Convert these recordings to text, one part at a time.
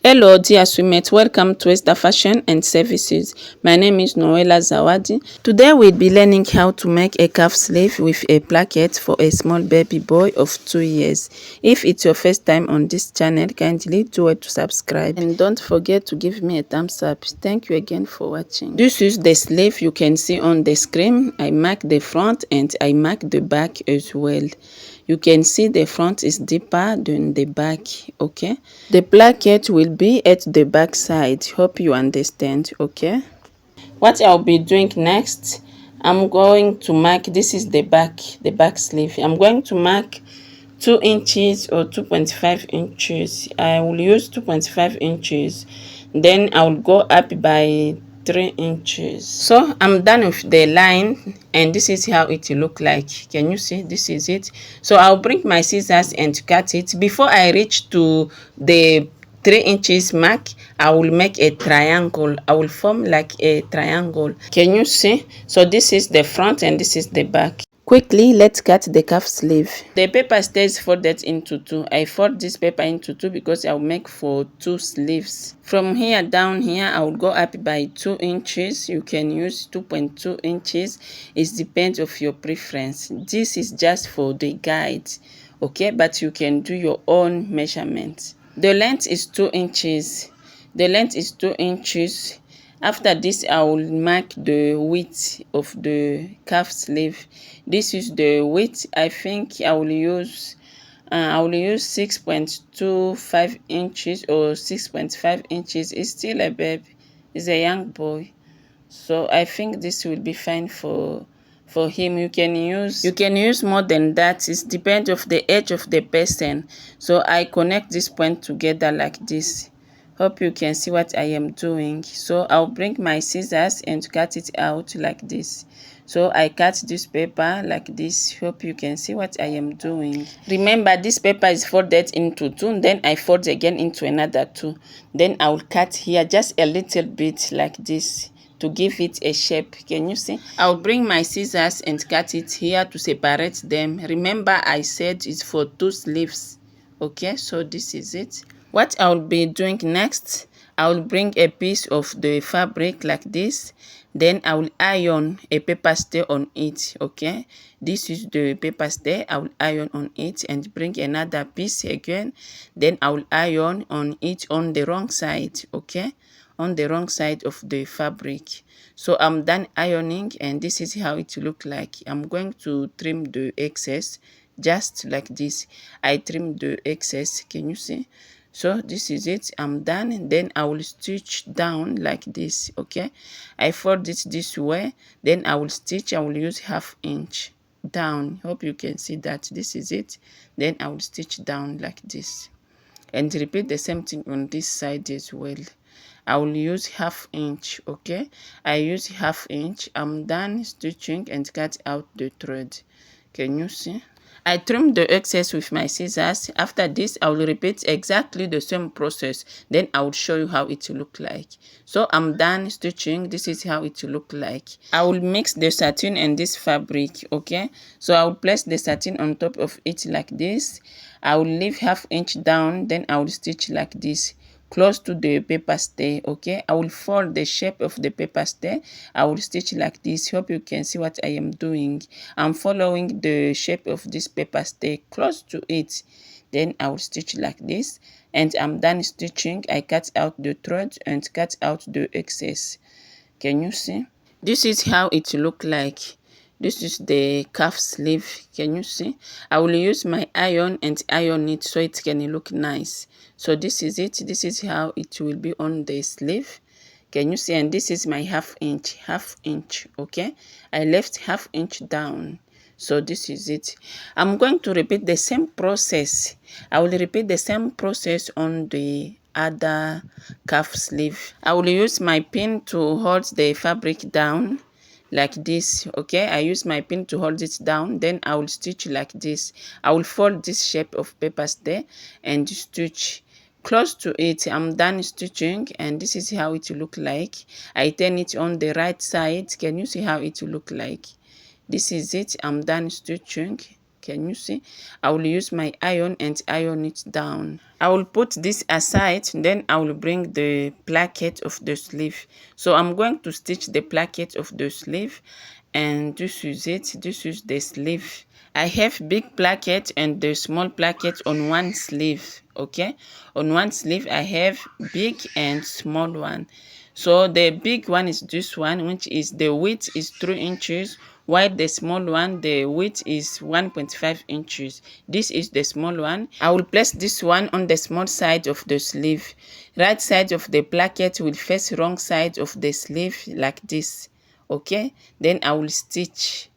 Hello dear sweetmates, welcome to Esther Fashion and Services. My name is Noella Zawadi. Today we'll be learning how to make a calf sleeve with a placket for a small baby boy of 2 years. If it's your first time on this channel, kindly do it to subscribe and don't forget to give me a thumbs up. Thank you again for watching. This is the sleeve you can see on the screen. I mark the front and I mark the back as well. You can see the front is deeper than the back, okay? The placket will be at the back side. Hope you understand, okay? What I'll be doing next, I'm going to mark, this is the back sleeve. I'm going to mark 2 inches or 2.5 inches. I will use 2.5 inches. Then I'll go up by 3 inches. So I'm done with the line and this is how it look like. Can you see? This is it. So I'll bring my scissors and cut it. Before I reach to the 3 inches mark, I will make a triangle. I will form like a triangle. Can you see? So this is the front and this is the back. Quickly, let's cut the calf sleeve. The paper stays folded into two. I fold this paper into two because I'll make for 2 sleeves. From here down here, I will go up by 2 inches. You can use 2.2 inches. It depends of your preference. This is just for the guide, okay? But you can do your own measurements. The length is 2 inches. The length is 2 inches. After this, I will mark the width of the calf sleeve. This is the width. I think I will use 6.25 inches or 6.5 inches. It's still a baby. It's a young boy. So I think this will be fine for him. You can use more than that. It depends of the age of the person. So I connect this point together like this. Hope you can see what I am doing. So I'll bring my scissors and cut it out like this. So I cut this paper like this. Hope you can see what I am doing. Remember, this paper is folded into two. Then I fold again into another two. Then I will cut here just a little bit like this to give it a shape. Can you see? I'll bring my scissors and cut it here to separate them. Remember, I said it's for 2 sleeves. Okay, so this is it. What I'll be doing next, I'll bring a piece of the fabric like this. Then I will iron a paper stay on it, okay? This is the paper stay. I will iron on it and bring another piece again. Then I will iron on it on the wrong side, okay? On the wrong side of the fabric. So I'm done ironing and this is how it look like. I'm going to trim the excess just like this. I trim the excess. Can you see? So this is it. I'm done. And then I will stitch down like this, okay? I fold it this way. Then I will stitch. I will use 1/2 inch down. Hope you can see that. This is it. Then I will stitch down like this and repeat the same thing on this side as well. I will use 1/2 inch, okay? I use 1/2 inch. I'm done stitching and cut out the thread. Can you see? I trimmed the excess with my scissors. After this, I will repeat exactly the same process. Then I will show you how it look like. So I'm done stitching. This is how it look like. I will mix the satin and this fabric, okay? So I will place the satin on top of it like this. I will leave 1/2 inch down. Then I will stitch like this, close to the paper stay, okay? I will fold the shape of the paper stay. I will stitch like this. Hope you can see what I am doing. I'm following the shape of this paper stay close to it. Then I will stitch like this and I'm done stitching. I cut out the thread and cut out the excess. Can you see? This is how it look like. This is the calf sleeve. Can you see? I will use my iron and iron it so it can look nice. So this is it. This is how it will be on the sleeve. Can you see? And this is my 1/2 inch, okay? I left 1/2 inch down. So this is it. I'm going to repeat the same process. I will repeat the same process on the other calf sleeve. I will use my pin to hold the fabric down like this, okay? I use my pin to hold it down. Then I will stitch like this. I will fold this shape of papers there and stitch close to it. I'm done stitching and this is how it look like. I turn it on the right side. Can you see how it look like? This is it. I'm done stitching. Can you see? I will use my iron and iron it down. I will put this aside, then I will bring the placket of the sleeve. So I'm going to stitch the placket of the sleeve, and this is it. This is the sleeve. I have big placket and the small placket on one sleeve. Okay, on one sleeve I have big and small one. So the big one is this one, which is the width is 3 inches, while the small one, the width is 1.5 inches. This is the small one. I will place this one on the small side of the sleeve. Right side of the placket will face wrong side of the sleeve like this. Okay, then I will stitch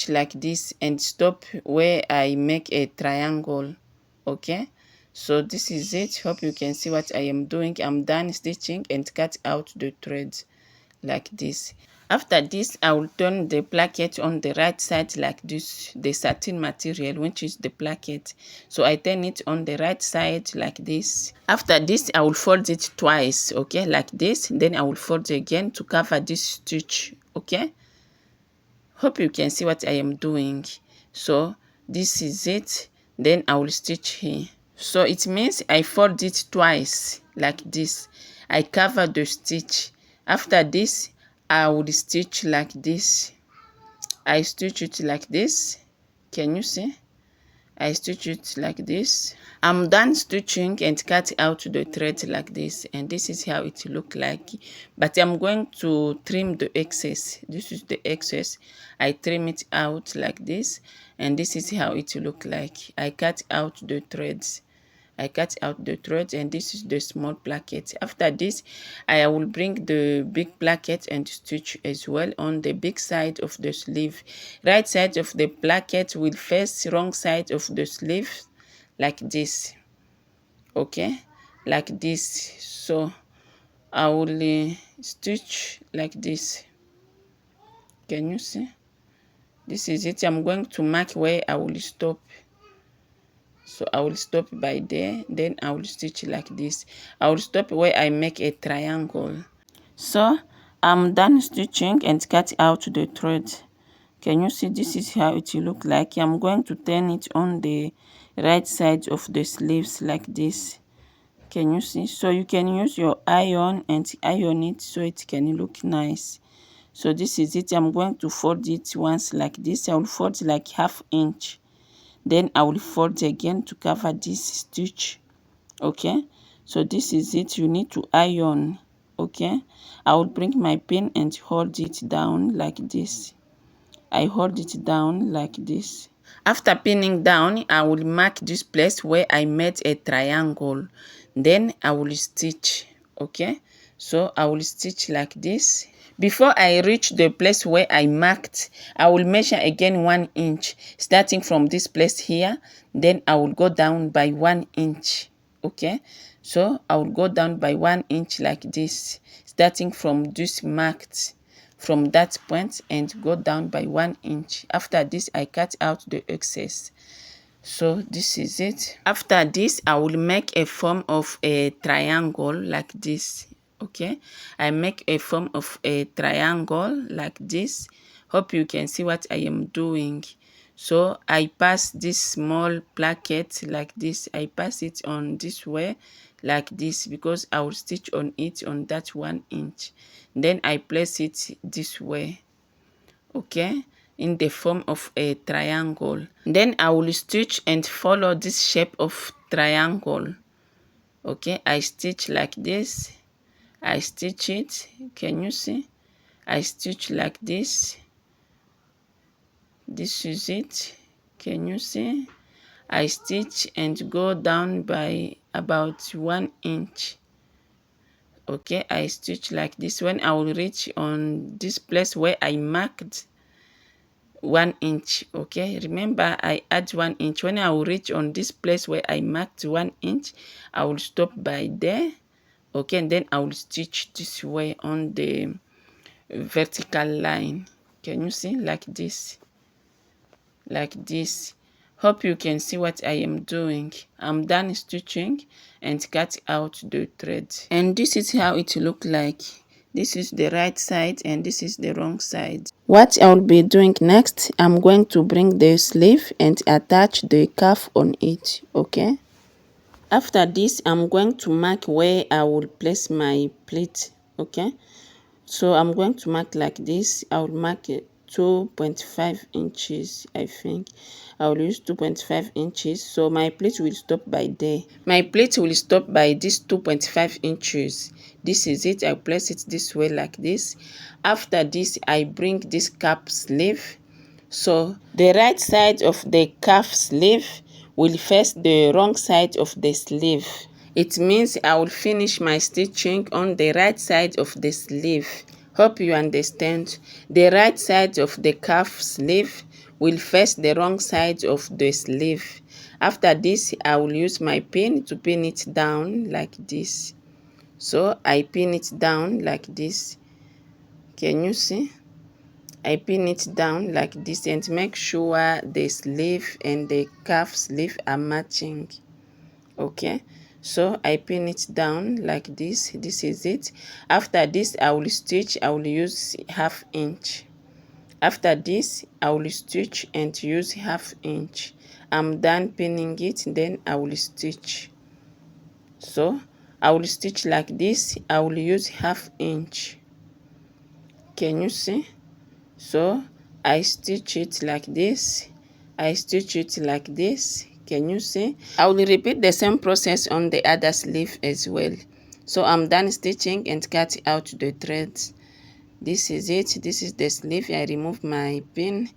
like this and stop where I make a triangle. Okay, so this is it. Hope you can see what I am doing. I'm done stitching and cut out the threads like this. After this, I will turn the placket on the right side like this, the satin material, which is the placket. So I turn it on the right side like this. After this, I will fold it twice, okay, like this. Then I will fold again to cover this stitch, okay. Hope you can see what I am doing. So this is it. Then I will stitch here. So it means I fold it twice like this. I cover the stitch. After this, I will stitch like this. I stitch it like this. Can you see? I stitch it like this. I'm done stitching and cut out the thread like this, and this is how it look like. But I'm going to trim the excess. This is the excess. I trim it out like this, and this is how it look like. I cut out the threads. I cut out the thread, and this is the small placket. After this, I will bring the big placket and stitch as well on the big side of the sleeve. Right side of the placket will face wrong side of the sleeve like this. Okay, like this. So I will stitch like this. Can you see? This is it. I'm going to mark where I will stop. So I will stop by there, then I will stitch like this. I will stop where I make a triangle. So I'm done stitching and cut out the thread. Can you see? This is how it will look like. I'm going to turn it on the right side of the sleeves like this. Can you see? So you can use your iron and iron it so it can look nice. So this is it. I'm going to fold it once like this. I will fold like 1/2 inch. Then I will fold again to cover this stitch. Okay, so this is it. You need to iron. Okay, I will bring my pin and hold it down like this. I hold it down like this. After pinning down, I will mark this place where I made a triangle. Then I will stitch. Okay, so I will stitch like this. Before I reach the place where I marked, I will measure again 1 inch, starting from this place here. Then I will go down by 1 inch. Okay, so I will go down by 1 inch like this, starting from this marked, from that point, and go down by 1 inch. After this, I cut out the excess. So this is it. After this, I will make a form of a triangle like this. Okay, I make a form of a triangle like this. Hope you can see what I am doing. So I pass this small placket like this. I pass it on this way like this, because I will stitch on it on that 1 inch. Then I place it this way. Okay, in the form of a triangle. Then I will stitch and follow this shape of triangle. Okay, I stitch like this. I stitch it. Can you see? I stitch like this. This is it. Can you see? I stitch and go down by about 1 inch. Okay, I stitch like this. When I will reach on this place where I marked 1 inch, okay, remember I add 1 inch. When I will reach on this place where I marked 1 inch, I will stop by there. Okay, and then I will stitch this way on the vertical line. Can you see? Like this, like this. Hope you can see what I am doing. I'm done stitching and cut out the thread, and this is how it look like. This is the right side and this is the wrong side. What I will be doing next, I'm going to bring the sleeve and attach the cuff on it, okay? After this, I'm going to mark where I will place my pleat, okay? So I'm going to mark like this. I will mark 2.5 inches, I think. I will use 2.5 inches. So my pleat will stop by there. My pleat will stop by this 2.5 inches. This is it. I place it this way like this. After this, I bring this cap sleeve. So the right side of the cuff sleeve will face the wrong side of the sleeve. It means I will finish my stitching on the right side of the sleeve. Hope you understand. The right side of the cuff sleeve will face the wrong side of the sleeve. After this, I will use my pin to pin it down like this. So I pin it down like this. Can you see? I pin it down like this and make sure the sleeve and the cuff sleeve are matching. Okay, so I pin it down like this. This is it. After this, I will stitch. I will use 1/2 inch. After this, I will stitch and use 1/2 inch. I'm done pinning it, then I will stitch. So I will stitch like this. I will use 1/2 inch. Can you see? So I stitch it like this. I stitch it like this. Can you see? I will repeat the same process on the other sleeve as well. So I'm done stitching and cut out the threads. This is it. This is the sleeve. I remove my pin,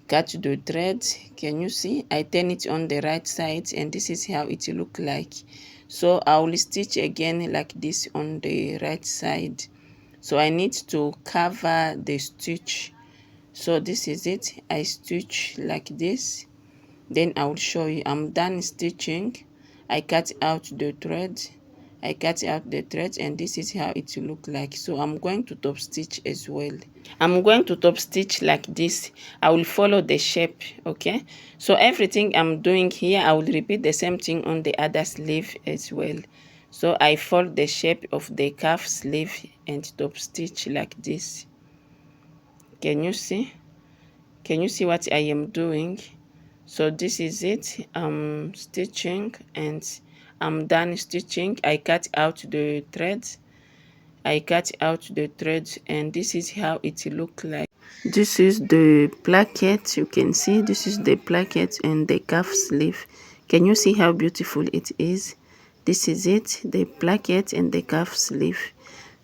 cut the threads. Can you see? I turn it on the right side and this is how it look like. So I will stitch again like this on the right side. So I need to cover the stitch. So this is it. I stitch like this. Then I will show you. I'm done stitching. I cut out the thread. I cut out the thread and this is how it will look like. So I'm going to top stitch as well. I'm going to top stitch like this. I will follow the shape, okay? So everything I'm doing here, I will repeat the same thing on the other sleeve as well. So I fold the shape of the cuff sleeve and top stitch like this. Can you see? Can you see what I am doing? So this is it. I'm stitching and I'm done stitching. I cut out the threads. I cut out the threads and this is how it look like. This is the placket. You can see this is the placket and the cuff sleeve. Can you see how beautiful it is? This is it, the placket and the cuff sleeve.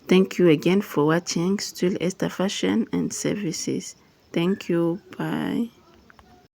Thank you again for watching. Still Esther Fashion and Services. Thank you. Bye.